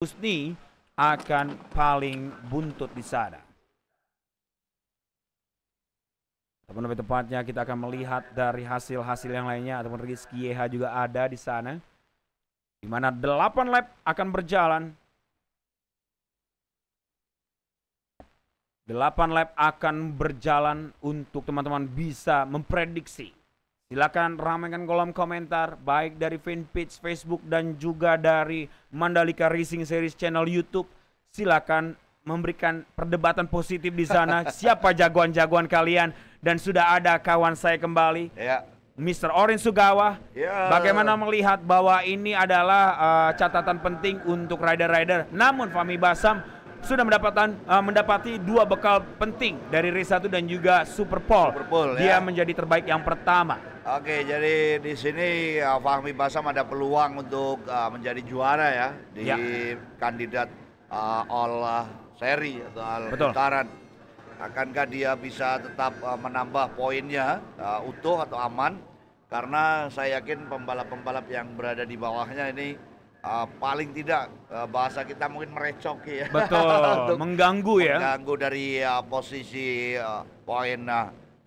Husni akan paling buntut di sana. Ataupun lebih tepatnya kita akan melihat dari hasil-hasil yang lainnya, ataupun Rizky Yeha juga ada di sana, di mana 8 lap akan berjalan. 8 lap akan berjalan untuk teman-teman bisa memprediksi. Silakan ramaikan kolom komentar baik dari fanpage Facebook dan juga dari Mandalika Racing Series channel YouTube. Silakan memberikan perdebatan positif di sana. Siapa jagoan-jagoan kalian? Dan sudah ada kawan saya kembali, Mr. Orin Sugawa. Bagaimana melihat bahwa ini adalah catatan penting untuk rider-rider. Namun Fahmi Basam sudah mendapati 2 bekal penting dari race 1 dan juga Super Pole. Dia menjadi terbaik yang pertama. Oke, jadi di sini Fahmi Basam ada peluang untuk menjadi juara ya di kandidat All Seri atau All Putaran. Akankah dia bisa tetap menambah poinnya utuh atau aman? Karena saya yakin pembalap-pembalap yang berada di bawahnya ini paling tidak bahasa kita mungkin merecoki ya. Betul, mengganggu ya. Mengganggu dari posisi poin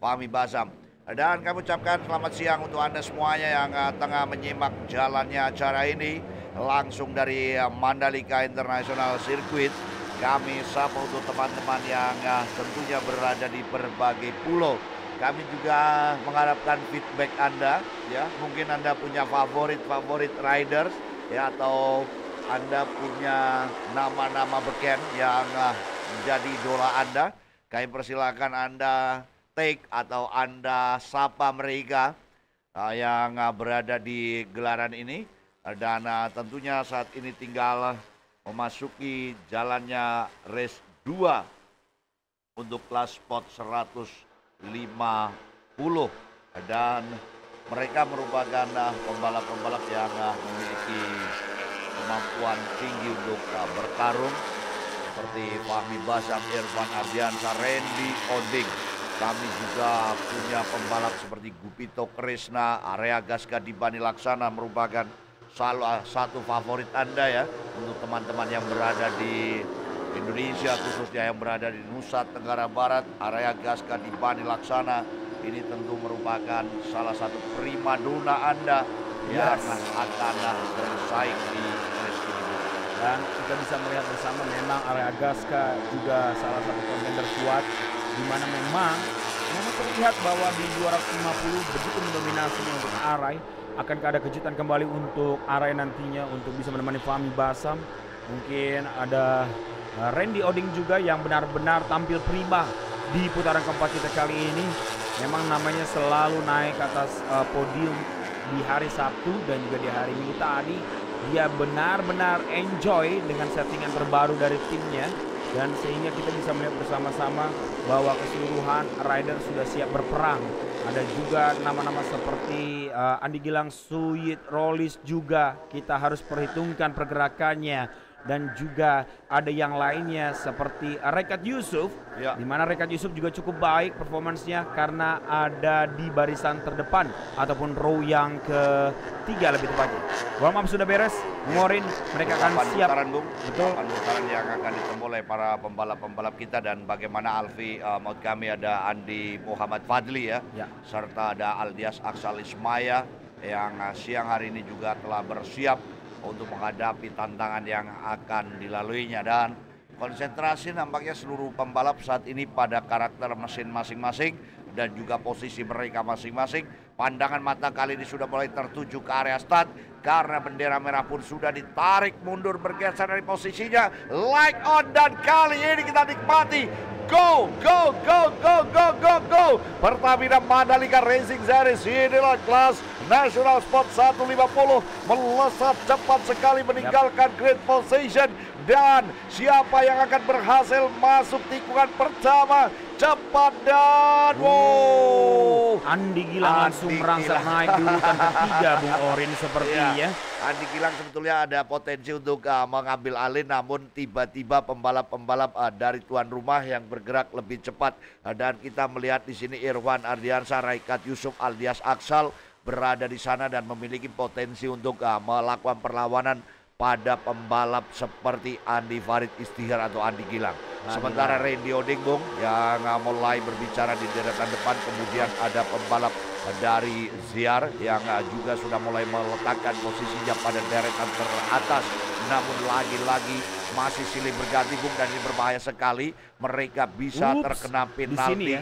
Fahmi Basam. Dan kami ucapkan selamat siang untuk Anda semuanya yang tengah menyimak jalannya acara ini langsung dari Mandalika International Circuit. Kami sapa untuk teman-teman yang tentunya berada di berbagai pulau. Kami juga mengharapkan feedback Anda ya. Mungkin Anda punya favorit riders ya, atau Anda punya nama-nama beken yang menjadi idola Anda. Kami persilakan Anda take atau Anda sapa mereka yang berada di gelaran ini. Dan tentunya saat ini tinggal memasuki jalannya race 2 untuk kelas sport 150 dan mereka merupakan pembalap-pembalap yang memiliki kemampuan tinggi untuk bertarung seperti Fahmi Basam, Irfan Ardiansyah, Randy Oding. Kami juga punya pembalap seperti Gupito Krishna, Area Gaska Dibani Laksana merupakan salah satu favorit Anda ya untuk teman-teman yang berada di Indonesia, khususnya yang berada di Nusa Tenggara Barat. Area Gaska Dibani Laksana ini tentu merupakan salah satu primadona Anda yang akan bersaing di race ini. Dan kita bisa melihat bersama memang Area Gaska juga salah satu kontender kuat, di mana memang terlihat bahwa di 250 begitu mendominasinya untuk Arai. Akankah ada kejutan kembali untuk Arai nantinya untuk bisa menemani Fahmi Basam? Mungkin ada Randy Oding juga yang benar-benar tampil prima di putaran keempat kita kali ini. Memang namanya selalu naik ke atas podium di hari Sabtu dan juga di hari Minggu tadi. Dia benar-benar enjoy dengan settingan terbaru dari timnya. Dan sehingga kita bisa melihat bersama-sama bahwa keseluruhan rider sudah siap berperang. Ada juga nama-nama seperti Andi Gilang, Suyit, Rollis juga kita harus perhitungkan pergerakannya. Dan juga ada yang lainnya seperti Rekat Yusuf, di mana Rekat Yusuf juga cukup baik performansnya karena ada di barisan terdepan ataupun row yang ketiga lebih tepatnya. Warm up sudah beres, Morin, mereka akan siap. Betul. Putaran yang akan ditempuh oleh para pembalap-pembalap kita, dan bagaimana Alfi maut kami ada Andi Muhammad Fadli ya. Serta ada Aldias Aksal Ismaya yang siang hari ini juga telah bersiap untuk menghadapi tantangan yang akan dilaluinya. Dan konsentrasi nampaknya seluruh pembalap saat ini pada karakter mesin masing-masing dan juga posisi mereka masing-masing. Pandangan mata kali ini sudah mulai tertuju ke area start karena bendera merah pun sudah ditarik mundur bergeser dari posisinya. Light on, dan kali ini kita nikmati go, go, go, go, go, go, go. Pertamina Mandalika Racing Series, inilah kelas National Sport 150 melesat cepat sekali meninggalkan great position. Dan siapa yang akan berhasil masuk tikungan pertama? Cepat dan Andi Gilang langsung merangsek naik di urutan ketiga, Bung Orin sepertinya. Andi Gilang sebetulnya ada potensi untuk mengambil alih, namun tiba-tiba pembalap-pembalap dari tuan rumah yang bergerak lebih cepat. Dan kita melihat di sini Irfan Ardiansyah, Raikat Yusuf, Aldias Aksal berada di sana dan memiliki potensi untuk melakukan perlawanan pada pembalap seperti Andi Farid Istihar atau Andi Gilang. Sementara Randy Oding, Bung, yang mulai berbicara di deretan depan. Kemudian ada pembalap dari Ziar yang juga sudah mulai meletakkan posisinya pada deretan teratas. Namun lagi-lagi masih silih berganti, Bung, dan ini berbahaya sekali. Mereka bisa terkena penalti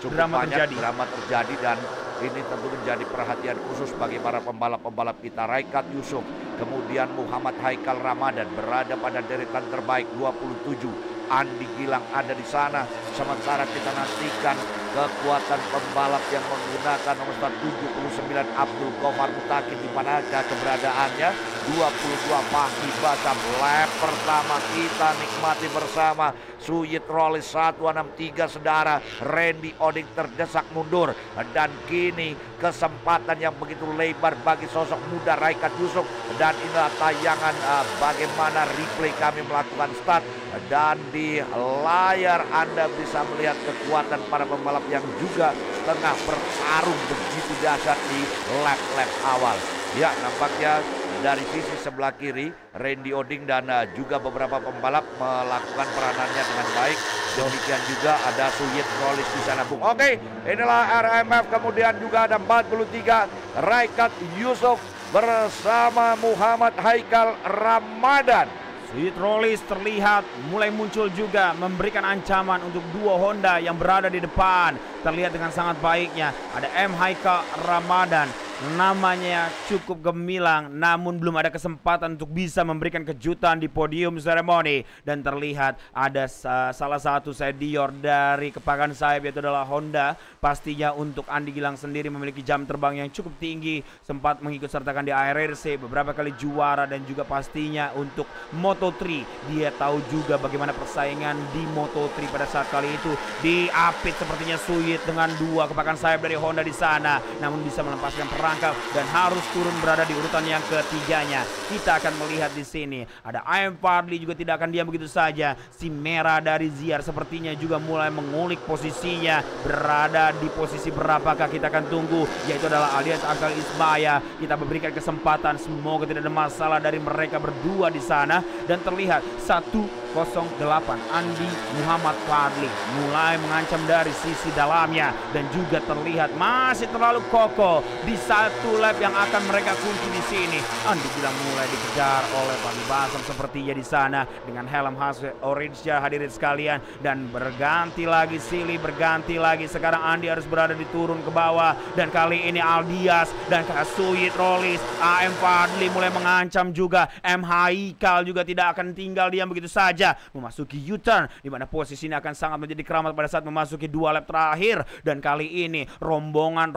cukup banyak drama terjadi dan ini tentu menjadi perhatian khusus bagi para pembalap-pembalap kita. Raikat Yusuf, kemudian Muhammad Haikal Ramadan berada pada deretan terbaik 27. Andi Gilang ada di sana. Sementara kita nantikan kekuatan pembalap yang menggunakan nomor 79 Abdul Gofar Mutakin, di manakah keberadaannya. 22 Fahmi Basam. Lap pertama kita nikmati bersama. Suyit Rolis 163 saudara. Randy Oding terdesak mundur dan kini kesempatan yang begitu lebar bagi sosok muda Raikat Yusuf. Dan inilah tayangan bagaimana replay kami melakukan start, dan di layar Anda bisa melihat kekuatan para pembalap yang juga tengah bertarung begitu dahsyat di lap-lap awal. Ya, nampaknya dari sisi sebelah kiri Randy Oding dan juga beberapa pembalap melakukan peranannya dengan baik. Demikian juga ada Suyit Rolis di sana, Bung. Oke, inilah RMF. Kemudian juga ada 43 Raikat Yusuf bersama Muhammad Haikal Ramadan. Suyit Rolis terlihat mulai muncul juga, memberikan ancaman untuk duo Honda yang berada di depan. Terlihat dengan sangat baiknya ada M. Haikal Ramadan. Namanya cukup gemilang, namun belum ada kesempatan untuk bisa memberikan kejutan di podium seremoni. Dan terlihat ada salah satu senior dari kepakan sayap, yaitu adalah Honda. Pastinya untuk Andi Gilang sendiri memiliki jam terbang yang cukup tinggi, sempat mengikut sertakan di ARRC, beberapa kali juara, dan juga pastinya untuk Moto3 dia tahu juga bagaimana persaingan di Moto3 pada saat kali itu. Diapit sepertinya Suyit dengan dua kepakan sayap dari Honda di sana, namun bisa melepaskan perangkap dan harus turun berada di urutan yang ketiganya. Kita akan melihat di sini ada AM Fadli juga tidak akan diam begitu saja. Si merah dari Ziar sepertinya juga mulai mengulik posisinya, berada di posisi berapakah kita akan tunggu, yaitu adalah Aldias Akal Ismaya. Kita memberikan kesempatan, semoga tidak ada masalah dari mereka berdua di sana. Dan terlihat 108 Andi Muhammad Fadli mulai mengancam dari sisi dalamnya, dan juga terlihat masih terlalu kokoh di satu lap yang akan mereka kunci di sini. Andi Gilang mulai dikejar oleh Fahmi Basam sepertinya di sana dengan helm khas orange hadirin sekalian, dan berganti lagi silih berganti lagi. Sekarang Andi harus berada di turun ke bawah, dan kali ini Aldias dan Suyit Rolis, AM Fadli mulai mengancam juga. M. Haikal juga tidak akan tinggal diam begitu saja, memasuki U-turn, di mana posisi ini akan sangat menjadi keramat pada saat memasuki 2 lap terakhir. Dan kali ini rombongan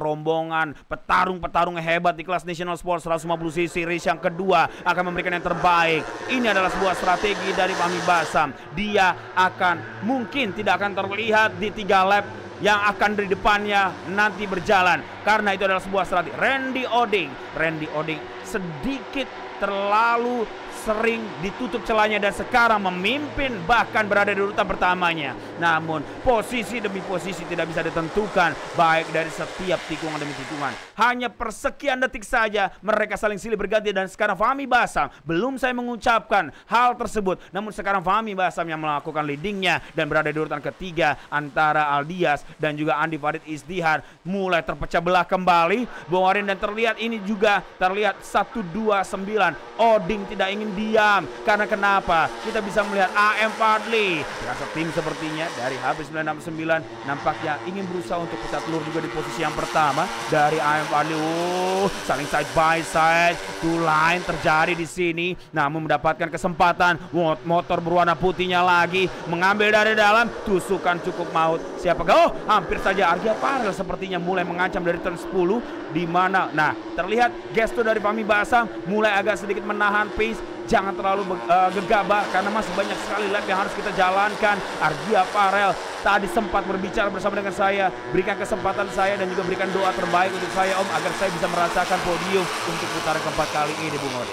petarung hebat di kelas National Sport 150cc race yang kedua akan memberikan yang terbaik. Ini adalah sebuah strategi dari Fahmi Basam. Dia akan mungkin tidak akan terlihat di 3 lap yang akan dari depannya nanti berjalan, karena itu adalah sebuah strategi. Randy Oding sedikit terlalu sering ditutup celahnya dan sekarang memimpin, bahkan berada di urutan pertamanya. Namun posisi demi posisi tidak bisa ditentukan, baik dari setiap tikungan demi tikungan. Hanya persekian detik saja mereka saling silih berganti, dan sekarang Fahmi Basam, belum saya mengucapkan hal tersebut, namun sekarang Fahmi Basam yang melakukan leadingnya dan berada di urutan ketiga antara Aldias dan juga Andi Farid Istihar. Mulai terpecah belah kembali Bung Warin, dan terlihat ini juga terlihat 129 Oding tidak ingin diam. Karena kenapa? Kita bisa melihat AM Fadli dengan tim sepertinya dari HB969 nampaknya ingin berusaha untuk pecah telur juga di posisi yang pertama dari AM Fadli. Saling side by side, two line terjadi di sini, namun mendapatkan kesempatan. Motor berwarna putihnya lagi mengambil dari dalam, tusukan cukup maut. Siapakah? Hampir saja Argia Parel sepertinya mulai mengancam dari turn 10, di mana terlihat gestur dari Fahmi Basam mulai agak sedikit menahan pace. Jangan terlalu gegabah karena masih banyak sekali lap yang harus kita jalankan. Argia Parel tadi sempat berbicara bersama dengan saya, berikan kesempatan saya dan juga berikan doa terbaik untuk saya Om, agar saya bisa merasakan podium untuk putaran keempat kali ini, Bung Or.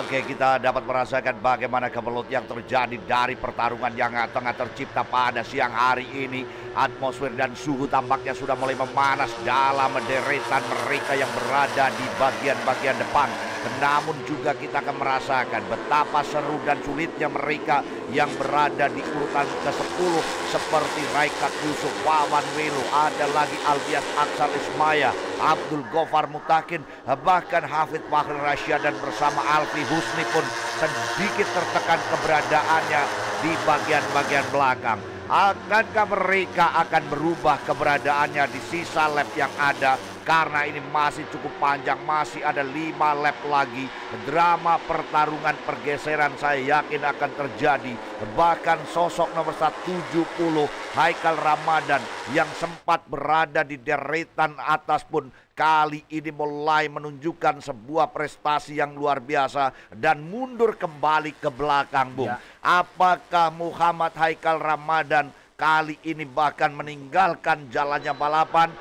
Oke, kita dapat merasakan bagaimana kemelut yang terjadi dari pertarungan yang tengah tercipta pada siang hari ini. Atmosfer dan suhu tampaknya sudah mulai memanas dalam deretan mereka yang berada di bagian-bagian depan. Namun juga kita akan merasakan betapa seru dan sulitnya mereka yang berada di urutan ke-10 seperti Raikat Yusuf, Wawan Welo, ada lagi Aldias Aksal Ismaya, Abdul Gofar Mutakin, bahkan Hafid Fahri Rasyad dan bersama Alfi Husni pun sedikit tertekan keberadaannya di bagian-bagian belakang. Akankah mereka akan berubah keberadaannya di sisa lap yang ada? Karena ini masih cukup panjang, masih ada 5 lap lagi. Drama pertarungan pergeseran saya yakin akan terjadi. Bahkan sosok nomor 170 Haikal Ramadan yang sempat berada di deretan atas pun kali ini mulai menunjukkan sebuah prestasi yang luar biasa dan mundur kembali ke belakang, Bung. Ya. Apakah Muhammad Haikal Ramadan kali ini bahkan meninggalkan jalannya balapan?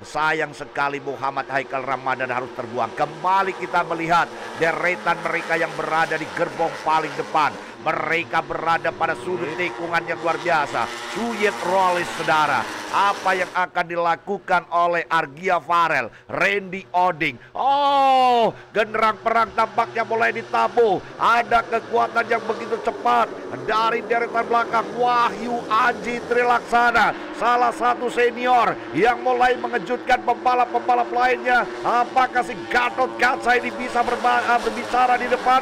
Sayang sekali Muhammad Haikal Ramadan harus terbuang. Kembali kita melihat deretan mereka yang berada di gerbong paling depan. Mereka berada pada sudut tikungan yang luar biasa. Suyet Rollis, saudara. Apa yang akan dilakukan oleh Argia Farel, Randy Oding? Genderang perang tampaknya mulai ditabuh. Ada kekuatan yang begitu cepat dari deretan belakang. Wahyu Aji Trilaksana, salah satu senior yang mulai mengejutkan pembalap-pembalap lainnya. Apakah si Gatot Kaca ini bisa berbicara di depan?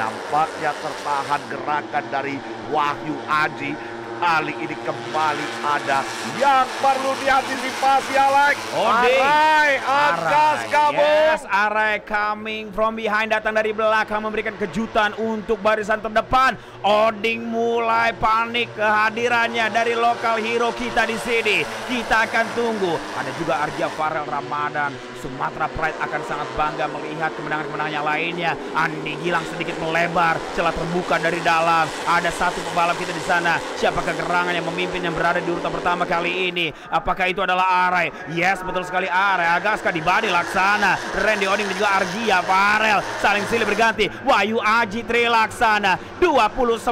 Nampaknya tertahan gerakan dari Wahyu Aji. Kali ini kembali ada yang perlu diantisipasi, Alex. Arai Agaska, yes, Arai coming from behind, datang dari belakang memberikan kejutan untuk barisan terdepan. Oding mulai panik kehadirannya dari lokal hero kita di sini. Kita akan tunggu. Ada juga Argia Farel Ramadan. Sumatera Pride akan sangat bangga melihat kemenangan-kemenangannya lainnya. Andi Gilang sedikit melebar, celah terbuka dari dalam. Ada satu pembalap kita di sana. Siapakah gerangan yang memimpin yang berada di urutan pertama kali ini? Apakah itu adalah Arai? Yes, betul sekali Arai. Agaska di Badi Laksana, Randy Oding dan juga Argia Farel saling silih berganti. Wahyu Aji Trilaksana 29.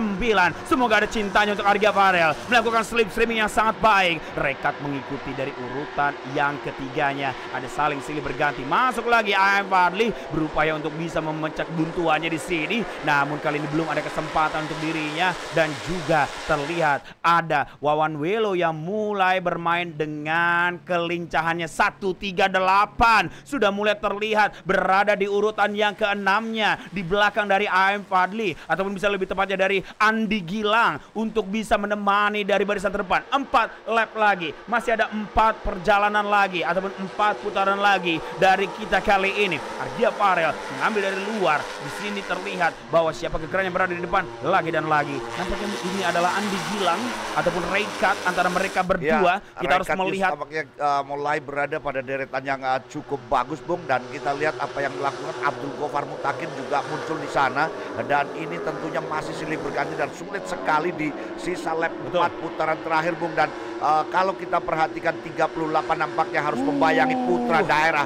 Semoga ada cintanya untuk Argia Farel. Melakukan slipstreaming yang sangat baik. Rekat mengikuti dari urutan yang ketiganya. Ada saling silih berganti. Masuk lagi AM Fadli berupaya untuk bisa memecah buntuannya di sini. Namun kali ini belum ada kesempatan untuk dirinya. Dan juga terlihat ada Wawan Welo yang mulai bermain dengan kelincahannya 138. Sudah mulai terlihat berada di urutan yang ke-6-nya, di belakang dari AM Fadli, ataupun bisa lebih tepatnya dari Andi Gilang untuk bisa menemani dari barisan terdepan. 4 lap lagi, masih ada 4 perjalanan lagi ataupun 4 putaran lagi dari kita kali ini. Argia Farel mengambil dari luar. Di sini terlihat bahwa siapa gegeran yang berada di depan lagi dan lagi. Nampaknya ini adalah Andi Gilang ataupun Raikat antara mereka berdua. Kita harus melihat tampaknya mulai berada pada deretan yang cukup bagus, Bung, dan kita lihat apa yang dilakukan Abdul Gofar Mutakin juga muncul di sana, dan ini tentunya masih silih berganti dan sulit sekali di sisa lap 4 putaran terakhir, Bung. Dan kalau kita perhatikan 38 nampaknya harus membayangi putra daerah.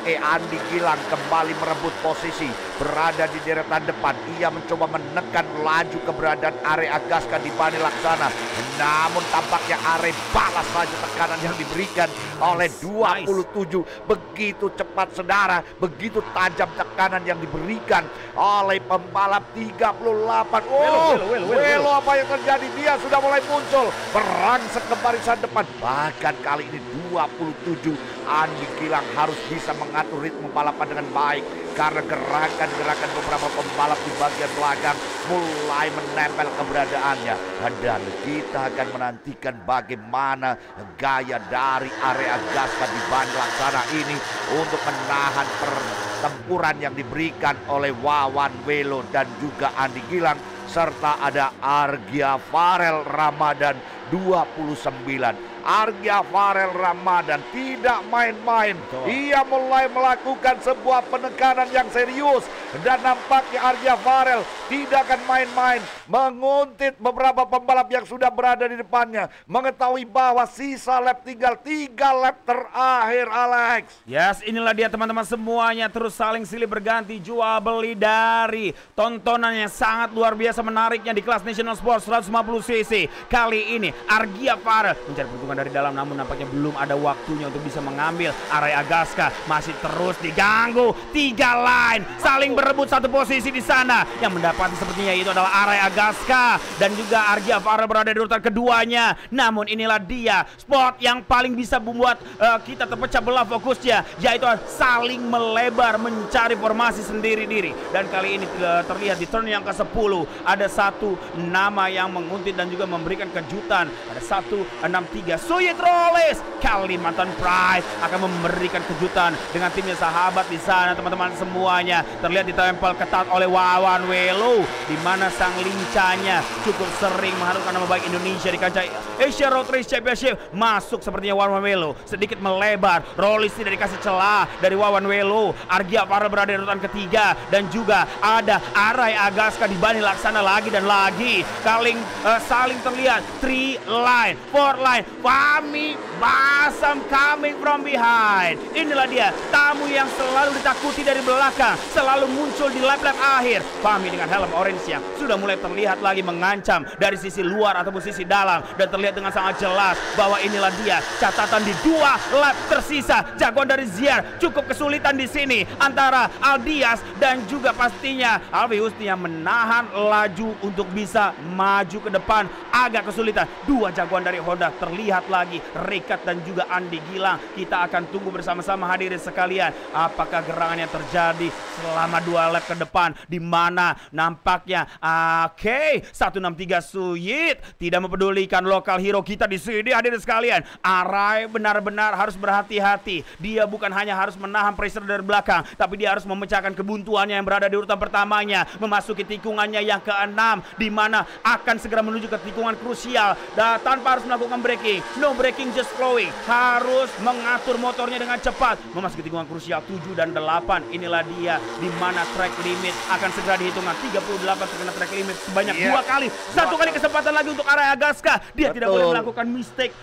Andi Gilang kembali merebut posisi, berada di deretan depan. Ia mencoba menekan laju keberadaan Are Agaska di Bani Laksana. Namun tampaknya Are balas saja tekanan yang diberikan oleh 27. Begitu cepat, saudara, begitu tajam tekanan yang diberikan oleh pembalap 38. Welo, apa yang terjadi? Dia sudah mulai muncul, berangsek ke barisan depan. Bahkan kali ini 27 Andi Gilang harus bisa mengatur ritme balapan dengan baik, karena gerakan-gerakan beberapa pembalap di bagian belakang mulai menempel keberadaannya. Dan kita akan menantikan bagaimana gaya dari Are Agaska di Bani Laksana ini untuk menahan pertempuran yang diberikan oleh Wawan Welo dan juga Andi Gilang, serta ada Argia Farel Ramadan 29. Argia Farel Ramadan tidak main-main. Ia mulai melakukan sebuah penekanan yang serius Dan nampaknya Argia Farel tidak akan main-main, menguntit beberapa pembalap yang sudah berada di depannya, mengetahui bahwa sisa lap tinggal 3 lap terakhir, Alex. Yes, inilah dia teman-teman semuanya, terus saling silih berganti jual beli dari tontonan yang sangat luar biasa menariknya di kelas National Sport 150cc. Kali ini Argia Farel mencari peruntungan dari dalam, namun nampaknya belum ada waktunya untuk bisa mengambil. Arai Agaska masih terus diganggu, 3 line saling berebut satu posisi di sana. Yang mendapati sepertinya itu adalah Arai Agaska dan juga Argia Farel berada di urutan keduanya. Namun inilah dia spot yang paling bisa membuat kita terpecah belah fokusnya, yaitu saling melebar mencari formasi sendiri-diri. Dan kali ini terlihat di turn yang ke-10 ada satu nama yang menguntit dan juga memberikan kejutan. Ada 163 Suyit Rolis, Kalimantan Pride akan memberikan kejutan dengan timnya sahabat di sana teman-teman semuanya. Terlihat ditempel ketat oleh Wawan Welo, di mana sang lincanya cukup sering mengharumkan nama baik Indonesia di kancah Asia Road Race Championship. Masuk sepertinya Wawan Welo, sedikit melebar. Rolis tidak dikasih celah dari Wawan Welo. Argia Farel berada di urutan ketiga dan juga ada Arai Agaska di Bani Laksana lagi dan lagi. Saling terlihat 3 line, 4 line. Fahmi Basam coming from behind. Inilah dia tamu yang selalu ditakuti dari belakang, selalu muncul di lap-lap akhir. Fahmi dengan helm orange yang sudah mulai terlihat lagi mengancam dari sisi luar ataupun sisi dalam, dan terlihat dengan sangat jelas bahwa inilah dia catatan di 2 lap tersisa. Jagoan dari Ziar cukup kesulitan di sini antara Aldias dan juga pastinya Alfi Husni yang menahan laju untuk bisa maju ke depan. Agak kesulitan. 2 jagoan dari Honda terlihat lagi, Rikat dan juga Andi Gilang. Kita akan tunggu bersama-sama hadirin sekalian, apakah gerangan yang terjadi selama 2 lap ke depan, di mana nampaknya 163 Suyit tidak mempedulikan lokal hero kita di sini hadirin sekalian. Arai benar-benar harus berhati-hati. Dia bukan hanya harus menahan pressure dari belakang, tapi dia harus memecahkan kebuntuannya yang berada di urutan pertamanya, memasuki tikungannya yang ke-6, di mana akan segera menuju ke tikungan krusial dan tanpa harus melakukan braking. No braking, just flowing. Harus mengatur motornya dengan cepat memasuki tikungan krusial 7 dan 8. Inilah dia di mana track limit akan segera dihitungkan. 38 terkena track limit sebanyak 2 kali. 1 kali kesempatan lagi untuk Arai Agaska. Dia tidak boleh melakukan mistake.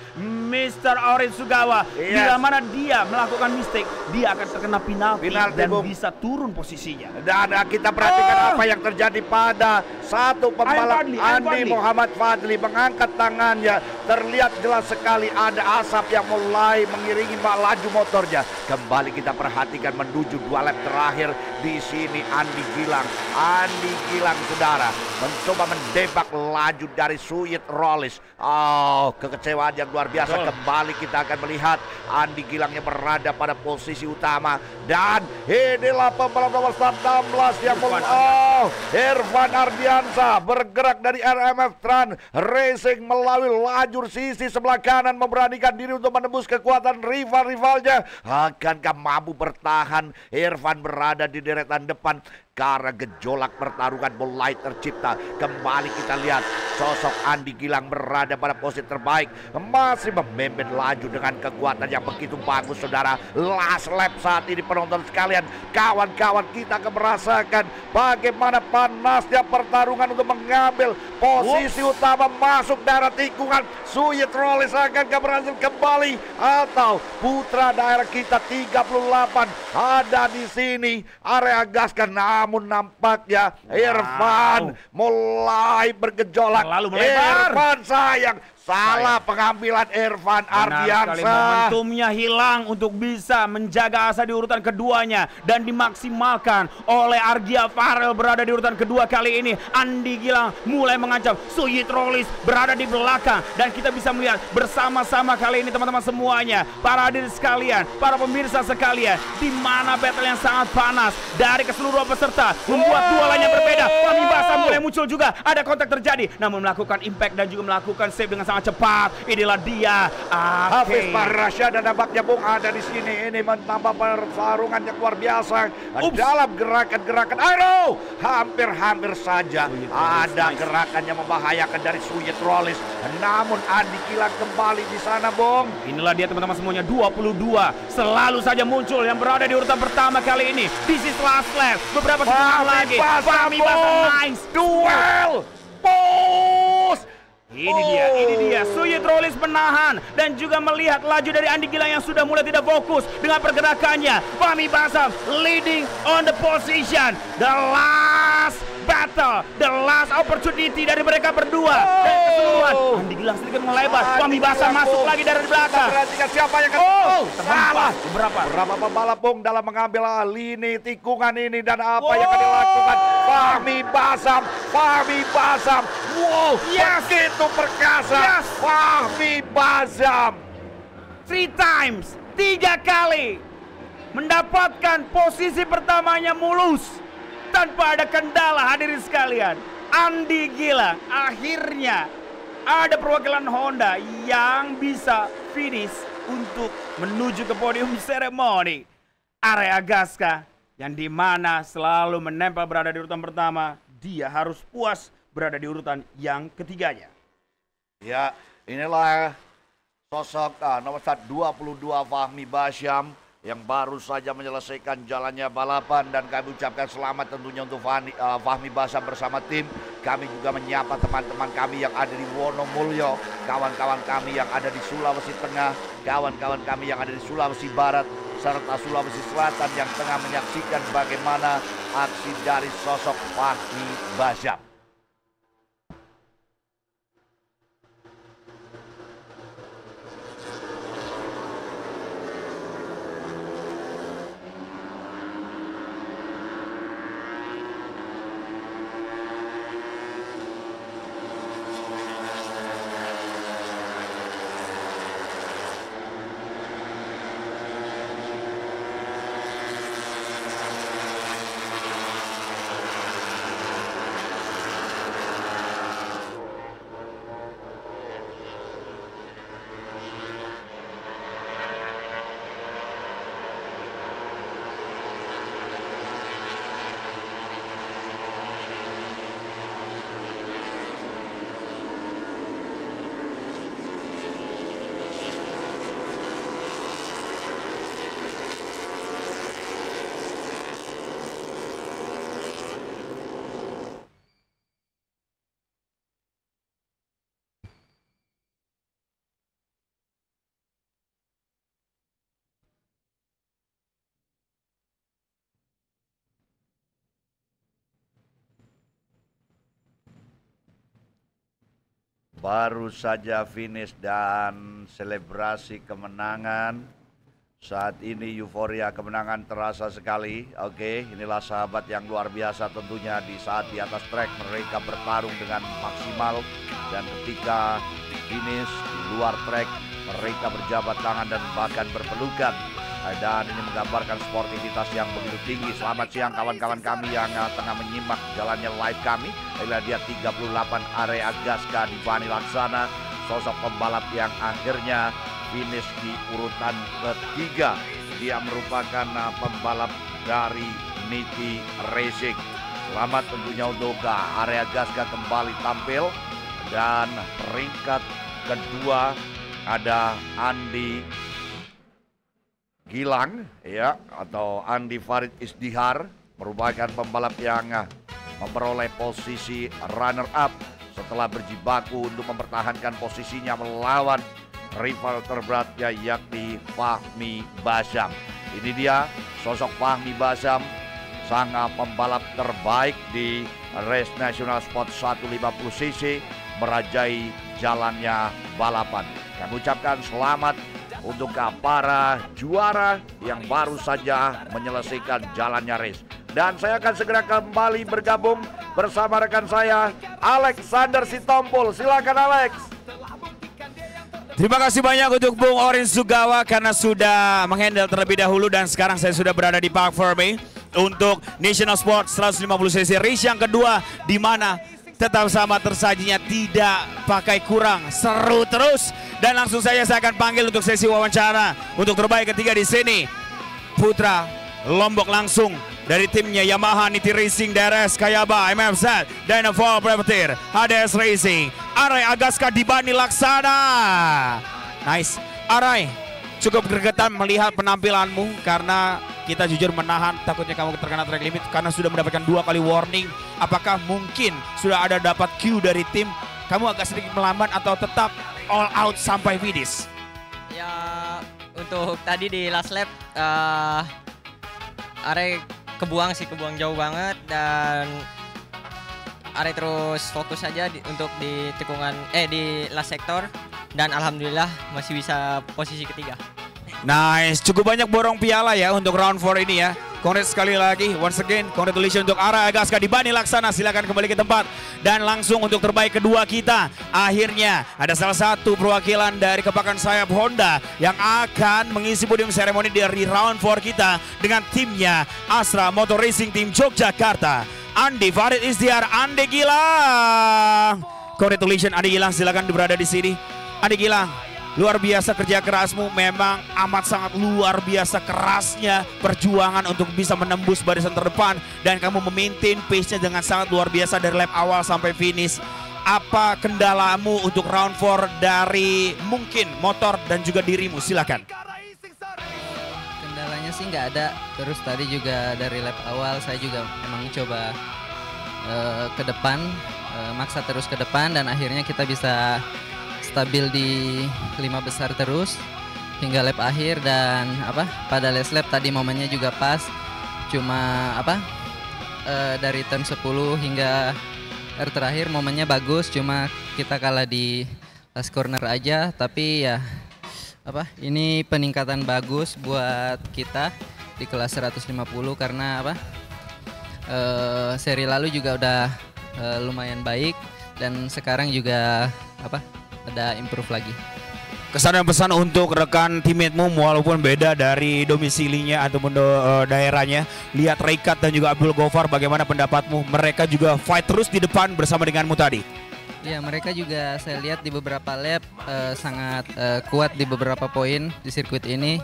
Mr. Orin Sugawa, bila mana dia melakukan mistake, dia akan terkena penalti dan bisa turun posisinya. Dan kita perhatikan apa yang terjadi pada satu pembalap, Andi Muhammad Fadli mengangkat tangannya. Terlihat jelas sekali ada asap yang mulai mengiringi laju motornya. Kembali kita perhatikan menuju 2 lap terakhir di sini. Andi Gilang saudara mencoba mendebak laju dari Suyit Rolis. Kekecewaan yang luar biasa. Kembali kita akan melihat Andi Gilang yang berada pada posisi utama, dan inilah pembalap nomor 16 yang Irfan Ardiansa bergerak dari RMF Tran Racing melalui lajur sisi sebelah kanan, memberanikan diri untuk menembus kekuatan rival-rivalnya. Akankah mampu bertahan? Irfan berada di deretan depan karena gejolak pertarungan mulai tercipta. Kembali kita lihat sosok Andi Gilang berada pada posisi terbaik, masih memimpin laju dengan kekuatan yang begitu bagus saudara. Last lap saat ini penonton sekalian, kawan-kawan, kita akan merasakan bagaimana panasnya pertarungan untuk mengambil posisi utama masuk daerah tikungan. Suyit Rolis akankah berhasil kembali, atau putra daerah kita 38 ada di sini, Arai Agaska. Namun nampaknya Irfan mulai bergejolak. Irfan sayang, salah pengambilan Irfan Ardiansa. Momentumnya hilang untuk bisa menjaga asa di urutan keduanya dan dimaksimalkan oleh Argia Farel berada di urutan kedua. Kali ini Andi Gilang mulai mengancam. Suyit Rolis berada di belakang dan kita bisa melihat bersama-sama kali ini teman-teman semuanya, para hadirin sekalian, para pemirsa sekalian, di mana battle yang sangat panas dari keseluruhan peserta membuat 2 line yang berbeda. Fahmi Basam mulai muncul juga, ada kontak terjadi, namun melakukan impact dan juga melakukan save dengan sangat cepat. Inilah dia. Hafiz Mahrasya dan nampaknya Bung ada di sini. Ini menambah pertarungan yang luar biasa. Dalam gerakan-gerakan Aero. Hampir-hampir saja ada gerakan yang membahayakan dari Suyet Rollins. Namun Andi Gilang kembali di sana, Bung. Inilah dia teman-teman semuanya, 22. Selalu saja muncul yang berada di urutan pertama kali ini. This is last lap. Beberapa sekunde lagi. Fahmi Basam, nice. Duel. Push. Ini dia. Suyet Rollins menahan dan juga melihat laju dari Andi Gilang yang sudah mulai tidak fokus dengan pergerakannya. Fahmi Basam leading on the position. The last battle, the last opportunity dari mereka berdua. Dan keseluruhan Andi Gilang sedikit melebar. Fahmi Basam masuk lagi dari belakang. Perhatikan siapa yang salah. Berapa pembalap Bung dalam mengambil lini tikungan ini dan apa yang akan dilakukan Fahmi Basam. Wow, begitu perkasa. Fahmi Basam 3 kali mendapatkan posisi pertamanya mulus tanpa ada kendala. Hadirin sekalian, Andi Gilang akhirnya ada perwakilan Honda yang bisa finish untuk menuju ke podium seremoni. Area Gaska yang dimana selalu menempel berada di urutan pertama, dia harus puas berada di urutan yang ketiganya. Ya, inilah sosok nomor 22 Fahmi Basam yang baru saja menyelesaikan jalannya balapan, dan kami ucapkan selamat tentunya untuk Fahmi Basam bersama tim. Kami juga menyapa teman-teman kami yang ada di Wonomulyo, kawan-kawan kami yang ada di Sulawesi Tengah, kawan-kawan kami yang ada di Sulawesi Barat, serta Sulawesi Selatan yang tengah menyaksikan bagaimana aksi dari sosok Fahmi Basam. Baru saja finish dan selebrasi kemenangan. Saat ini euforia kemenangan terasa sekali. Oke, inilah sahabat yang luar biasa tentunya di saat di atas trek mereka bertarung dengan maksimal. Dan ketika finish di luar trek mereka berjabat tangan dan bahkan berpelukan. Dan ini menggambarkan sportivitas yang begitu tinggi. Selamat siang kawan-kawan kami yang tengah menyimak jalannya live kami. Inilah dia 38 area Gaska di Bani Laksana. Sosok pembalap yang akhirnya finish di urutan ketiga. Dia merupakan pembalap dari Niti Racing. Selamat tentunya untuk area Gaska kembali tampil. Dan peringkat kedua ada Andi Gilang ya, atau Andi Farid Isdihar, merupakan pembalap yang memperoleh posisi runner up setelah berjibaku untuk mempertahankan posisinya melawan rival terberatnya yakni Fahmi Basam. Ini dia sosok Fahmi Basam, sang pembalap terbaik di race National Sport 150cc, merajai jalannya balapan. Kami ucapkan selamat untuk para juara yang baru saja menyelesaikan jalannya race. Dan saya akan segera kembali bergabung bersama rekan saya Alexander Sitompul. Silakan Alex. Terima kasih banyak untuk Bung Orin Sugawa karena sudah menghandle terlebih dahulu, dan sekarang saya sudah berada di Parc Fermé untuk National Sport 150cc race yang kedua, di mana tetap sama tersajinya, tidak pakai kurang, seru terus. Dan langsung saja saya akan panggil untuk sesi wawancara untuk terbaik ketiga di sini. Putra Lombok langsung dari timnya Yamaha Niti Racing, DRS Kayaba, MFZ, Dynafall Privateer, HDS Racing, Arai Agaska Dibani Laksana. Nice, Arai, cukup gregetan melihat penampilanmu karena kita jujur menahan takutnya kamu terkena track limit karena sudah mendapatkan 2 kali warning. Apakah mungkin sudah ada dapat cue dari tim, kamu agak sedikit melambat atau tetap all out sampai finish? Ya, untuk tadi di last lap Are kebuang jauh banget, dan Are terus fokus saja untuk di tikungan di last sektor, dan alhamdulillah masih bisa posisi ketiga. Nice, cukup banyak borong piala ya untuk round 4 ini ya. Congrats sekali lagi, once again, congratulations untuk Arai Agaska Dibani Laksana. Silakan kembali ke tempat. Dan langsung untuk terbaik kedua kita. Akhirnya ada salah satu perwakilan dari Kepakan Sayap Honda yang akan mengisi podium seremoni dari round 4 kita dengan timnya Astra Motor Racing Team Yogyakarta. Andi Farid Istiar, Andi Gilang. Congratulations Andi Gilang, silakan berada di sini. Andi Gilang, luar biasa kerja kerasmu, memang amat sangat luar biasa kerasnya perjuangan untuk bisa menembus barisan terdepan, dan kamu memaintain pace-nya dengan sangat luar biasa dari lap awal sampai finish. Apa kendalamu untuk round 4 dari mungkin motor dan juga dirimu? Silakan. Kendalanya sih nggak ada, terus tadi juga dari lap awal saya juga emang coba ke depan, maksa terus ke depan, dan akhirnya kita bisa stabil di 5 besar terus hingga lap akhir. Dan pada last lap tadi momennya juga pas, cuma dari turn 10 hingga terakhir momennya bagus, cuma kita kalah di last corner aja. Tapi ya ini peningkatan bagus buat kita di kelas 150 karena seri lalu juga udah lumayan baik, dan sekarang juga ada improve lagi. Kesan dan pesan untuk rekan teammate-mu walaupun beda dari domisilinya ataupun daerahnya. Lihat Reikat dan juga Abdul Gofar, bagaimana pendapatmu? Mereka juga fight terus di depan bersama denganmu tadi. Ya, mereka juga saya lihat di beberapa lap sangat kuat di beberapa poin di sirkuit ini.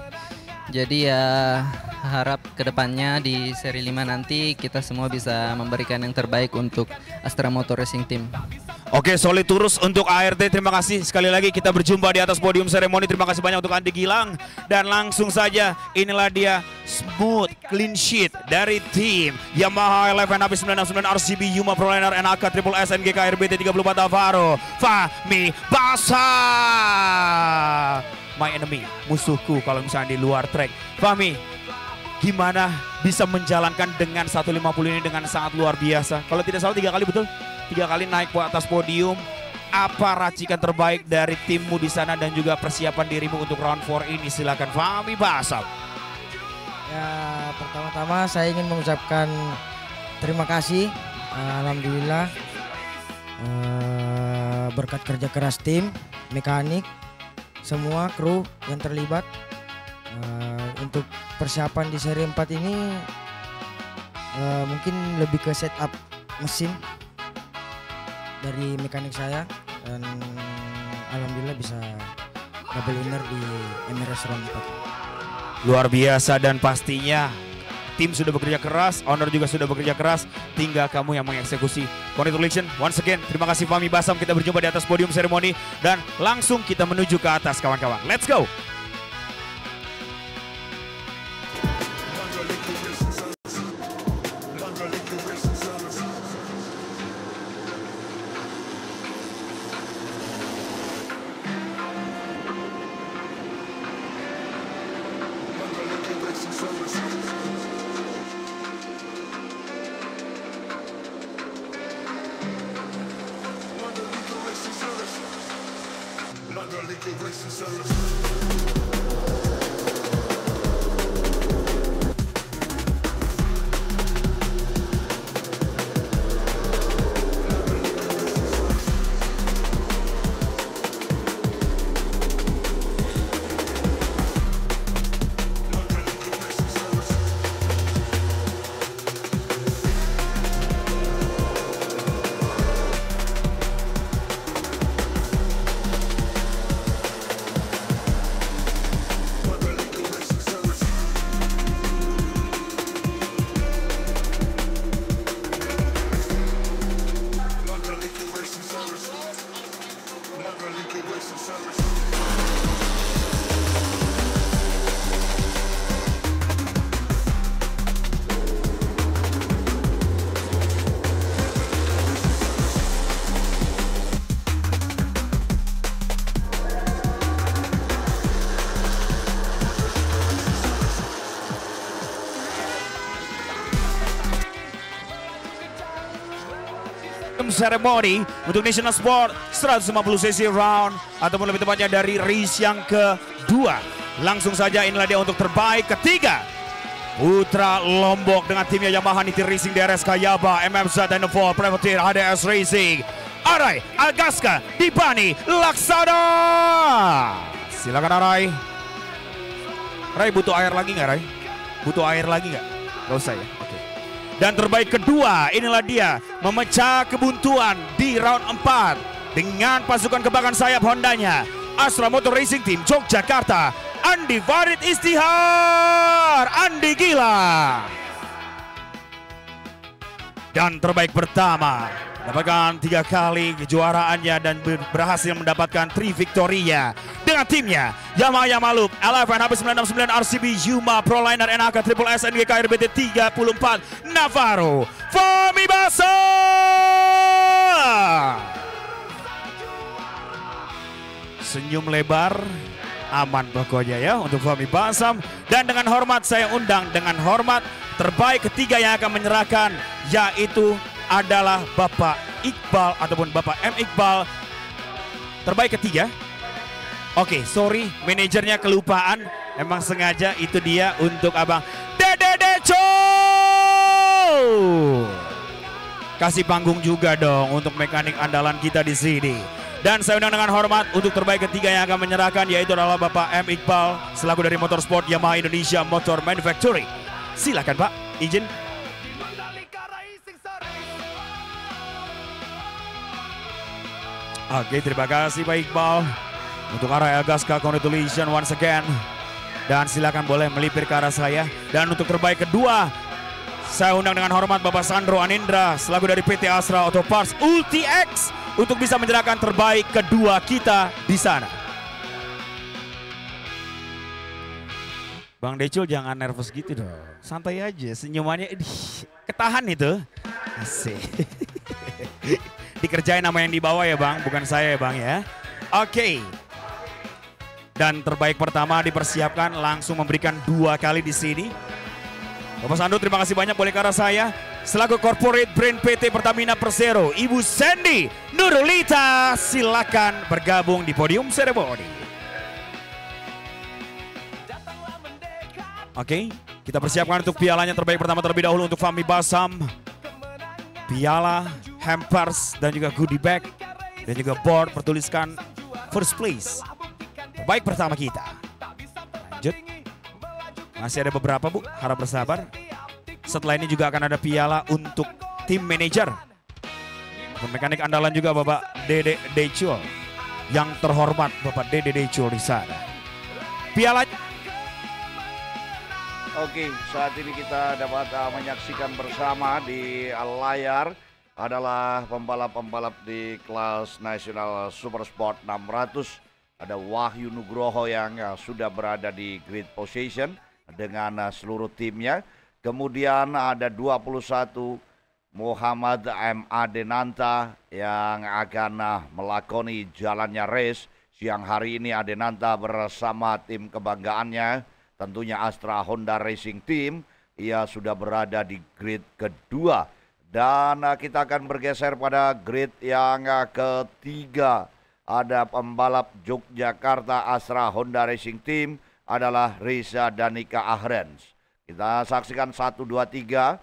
Jadi ya harap kedepannya di seri 5 nanti kita semua bisa memberikan yang terbaik untuk Astra Motor Racing Team. Oke, solid terus untuk ART. Terima kasih sekali lagi, kita berjumpa di atas podium seremoni. Terima kasih banyak untuk Andi Gilang. Dan langsung saja inilah dia smooth clean sheet dari tim Yamaha LFN HP 969 RCB Yuma Proliner NAK Triple SNG KRBT 34 Avaro Fahmi Basa. My enemy, musuhku kalau misalnya di luar track. Fahmi, gimana bisa menjalankan dengan 150 ini dengan sangat luar biasa? Kalau tidak salah 3 kali, betul? 3 kali naik ke atas podium. Apa racikan terbaik dari timmu di sana dan juga persiapan dirimu untuk round 4 ini? Silakan Fahmi Basam. Ya, pertama-tama saya ingin mengucapkan terima kasih. Alhamdulillah berkat kerja keras tim, mekanik, semua kru yang terlibat untuk persiapan di seri 4 ini mungkin lebih ke setup mesin dari mekanik saya, dan alhamdulillah bisa double winner di MRS round 4. Luar biasa, dan pastinya tim sudah bekerja keras, owner juga sudah bekerja keras, tinggal kamu yang mengeksekusi. Congratulations once again, terima kasih Fahmi Basam. Kita berjumpa di atas podium seremoni dan langsung kita menuju ke atas kawan-kawan. Let's go! Ceremony untuk National Sport 150cc round ataupun lebih tepatnya dari race yang kedua. Langsung saja inilah dia untuk terbaik ketiga. Putra Lombok dengan timnya Yamaha Niti Racing DRS Kayaba MMZ and Fall Privateer HDS Racing. Arai Algaska Dipani Laksana. Silakan Arai. Rai butuh air lagi nggak Rai? Butuh air lagi nggak? Gak usah ya. Oke. Dan terbaik kedua inilah dia memecah kebuntuan di round 4 dengan pasukan kebakaran sayap Hondanya Astra Motor Racing Team Yogyakarta. Andi Farid Istihar, Andi Gila. Dan terbaik pertama mendapatkan 3 kali kejuaraannya dan berhasil mendapatkan 3 victoria dengan timnya Yamaha Yamalup LFN HB969 RCB Yuma Proliner NHK Triple S NGK RBT 34 Navarro Fahmi Basa. Senyum lebar aman pokoknya ya untuk Fahmi Basam. Dan dengan hormat saya undang dengan hormat terbaik ketiga yang akan menyerahkan yaitu adalah Bapak Iqbal ataupun Bapak M. Iqbal. Terbaik ketiga. Oke, sorry manajernya kelupaan. Emang sengaja itu dia untuk Abang Dede Deco. Kasih panggung juga dong untuk mekanik andalan kita di sini. Dan saya undang dengan hormat untuk terbaik ketiga yang akan menyerahkan yaitu adalah Bapak M. Iqbal selaku dari Motorsport Yamaha Indonesia Motor Manufacturing. Silakan Pak, izin. Oke, terima kasih Pak Iqbal. Untuk Arai Algaska, congratulations once again. Dan silakan boleh melipir ke arah saya. Dan untuk terbaik kedua, saya undang dengan hormat Bapak Sandro Anindra selaku dari PT Astra Auto Parts Ulti X untuk bisa menyerahkan terbaik kedua kita di sana. Bang Decul jangan nervous gitu dong. Santai aja, senyumannya ketahan itu. Asik. Dikerjain nama yang dibawa ya Bang, bukan saya ya Bang ya. Oke. Dan terbaik pertama dipersiapkan langsung memberikan 2 kali di sini. Bapak Sando terima kasih banyak boleh ke arah saya. Selaku Corporate Brand PT Pertamina Persero, Ibu Sandy Nurulita silakan bergabung di podium seremoni. Oke, kita persiapkan untuk pialanya terbaik pertama terlebih dahulu untuk Fahmi Basam. Piala, hampers dan juga goodie bag dan juga board bertuliskan first place. Terbaik pertama kita. Lanjut. Masih ada beberapa Bu, harap bersabar. Setelah ini juga akan ada piala untuk tim manajer. Mekanik andalan juga Bapak Dede Decul. Yang terhormat Bapak Dede Decul di sana. Piala. Oke, saat ini kita dapat menyaksikan bersama di layar adalah pembalap-pembalap di kelas Nasional Super Sport 600. Ada Wahyu Nugroho yang sudah berada di grid position dengan seluruh timnya. Kemudian ada 21 Muhammad M. Adenanta yang akan melakoni jalannya race. Siang hari ini Adenanta bersama tim kebanggaannya, tentunya Astra Honda Racing Team. Ia sudah berada di grid kedua. Dan kita akan bergeser pada grid yang ketiga. Ada pembalap Yogyakarta Astra Honda Racing Team adalah Reza Danika Ahrens. Kita saksikan 1, 2, 3.